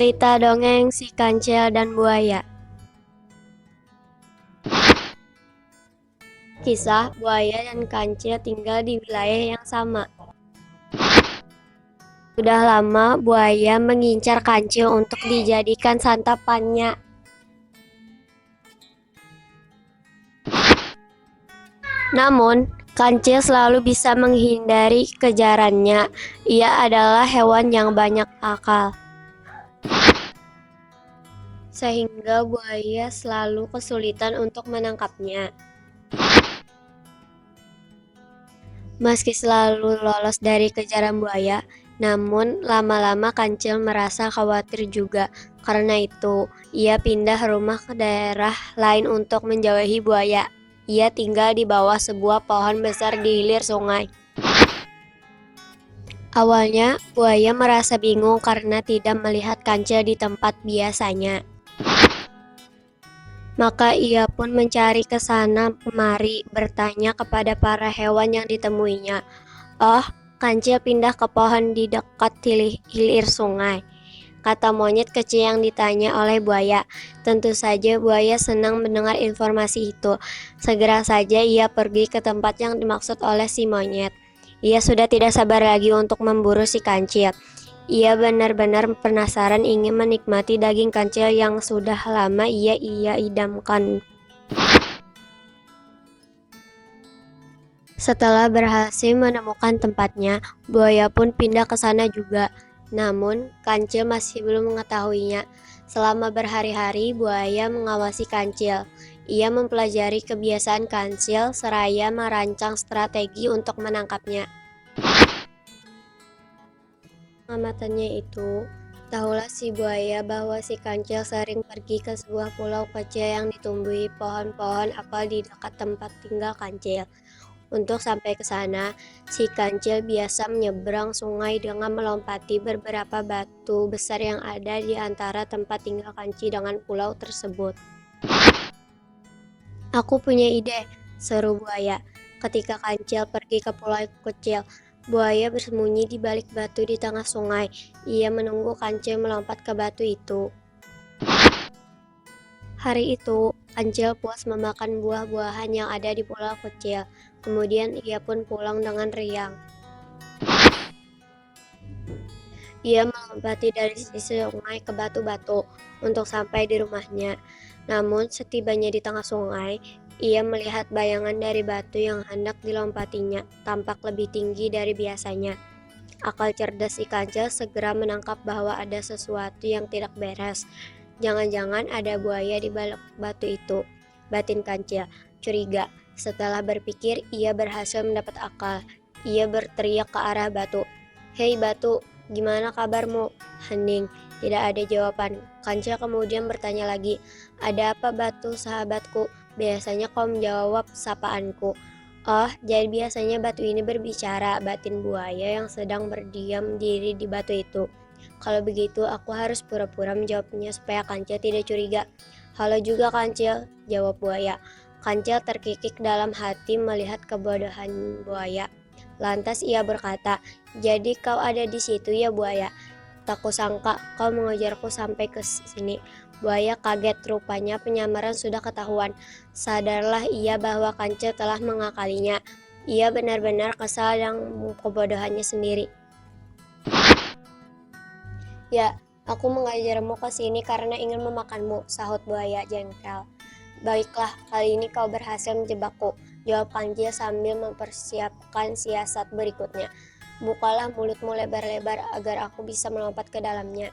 Cerita dongeng si Kancil dan Buaya. Kisah buaya dan kancil tinggal di wilayah yang sama. Sudah lama buaya mengincar kancil untuk dijadikan santapannya. Namun, kancil selalu bisa menghindari kejarannya. Ia adalah hewan yang banyak akal, sehingga buaya selalu kesulitan untuk menangkapnya. Meski selalu lolos dari kejaran buaya, namun lama-lama kancil merasa khawatir juga. Karena itu, ia pindah rumah ke daerah lain untuk menjauhi buaya. Ia tinggal di bawah sebuah pohon besar di hilir sungai. Awalnya, buaya merasa bingung karena tidak melihat kancil di tempat biasanya. Maka ia pun mencari ke sana kemari, bertanya kepada para hewan yang ditemuinya. "Oh, kancil pindah ke pohon di dekat hilir sungai," kata monyet kecil yang ditanya oleh buaya. Tentu saja buaya senang mendengar informasi itu. Segera saja ia pergi ke tempat yang dimaksud oleh si monyet. Ia sudah tidak sabar lagi untuk memburu si kancil. Ia benar-benar penasaran ingin menikmati daging kancil yang sudah lama ia idamkan. Setelah berhasil menemukan tempatnya, buaya pun pindah ke sana juga. Namun, kancil masih belum mengetahuinya. Selama berhari-hari, buaya mengawasi kancil. Ia mempelajari kebiasaan kancil seraya merancang strategi untuk menangkapnya. Amatannya itu, tahulah si buaya bahwa si kancil sering pergi ke sebuah pulau kecil yang ditumbuhi pohon-pohon apel di dekat tempat tinggal kancil. Untuk sampai ke sana, si kancil biasa menyeberang sungai dengan melompati beberapa batu besar yang ada di antara tempat tinggal kancil dengan pulau tersebut. "Aku punya ide," seru buaya. Ketika kancil pergi ke pulau kecil, buaya bersembunyi di balik batu di tengah sungai. Ia menunggu kancil melompat ke batu itu. Hari itu, kancil puas memakan buah-buahan yang ada di pulau kecil. Kemudian ia pun pulang dengan riang. Ia melompati dari sisi sungai ke batu-batu untuk sampai di rumahnya. Namun, setibanya di tengah sungai, ia melihat bayangan dari batu yang hendak dilompatinya, tampak lebih tinggi dari biasanya. Akal cerdas si kancil segera menangkap bahwa ada sesuatu yang tidak beres. Jangan-jangan ada buaya di balik batu itu, batin kancil. Curiga. Setelah berpikir, ia berhasil mendapat akal. Ia berteriak ke arah batu. "Hei batu, gimana kabarmu?" Hening. Tidak ada jawaban. Kancil kemudian bertanya lagi. "Ada apa batu sahabatku? Biasanya kau menjawab sapaanku." "Oh, jadi biasanya batu ini berbicara," batin buaya yang sedang berdiam diri di batu itu. "Kalau begitu, aku harus pura-pura menjawabnya supaya kancil tidak curiga." "Halo juga kancil," jawab buaya. Kancil terkikik dalam hati melihat kebodohan buaya. Lantas ia berkata, "Jadi kau ada di situ ya buaya? Tak kusangka kau mengejarku sampai ke sini." Buaya kaget, rupanya penyamaran sudah ketahuan. Sadarlah ia bahwa kancil telah mengakalinya. Ia benar-benar kesal dengan kebodohannya sendiri. "Ya, aku mengajarmu ke sini karena ingin memakanmu," sahut buaya jengkel. "Baiklah, kali ini kau berhasil menjebakku," jawab kancil sambil mempersiapkan siasat berikutnya. "Bukalah mulutmu lebar-lebar agar aku bisa melompat ke dalamnya."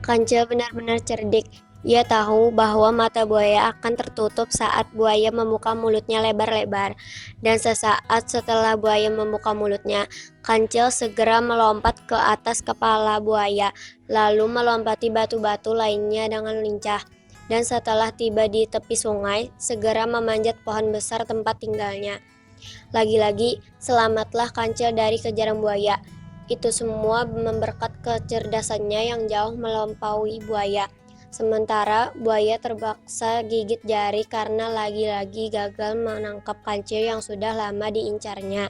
Kancil benar-benar cerdik. Ia tahu bahwa mata buaya akan tertutup saat buaya membuka mulutnya lebar-lebar. Dan sesaat setelah buaya membuka mulutnya, kancil segera melompat ke atas kepala buaya, lalu melompati batu-batu lainnya dengan lincah. Dan setelah tiba di tepi sungai, segera memanjat pohon besar tempat tinggalnya. Lagi-lagi, selamatlah kancil dari kejaran buaya. Itu semua memberkat kecerdasannya yang jauh melampaui buaya. Sementara buaya terpaksa gigit jari karena lagi-lagi gagal menangkap kancil yang sudah lama diincarnya.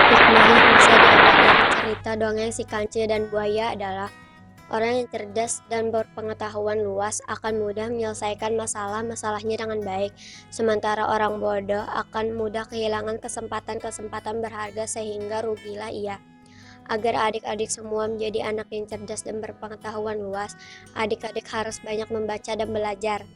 Hikmah yang bisa diambil dari cerita kata dongeng si kancil dan buaya adalah orang yang cerdas dan berpengetahuan luas akan mudah menyelesaikan masalah-masalahnya dengan baik, sementara orang bodoh akan mudah kehilangan kesempatan-kesempatan berharga sehingga rugilah ia. Agar adik-adik semua menjadi anak yang cerdas dan berpengetahuan luas, adik-adik harus banyak membaca dan belajar.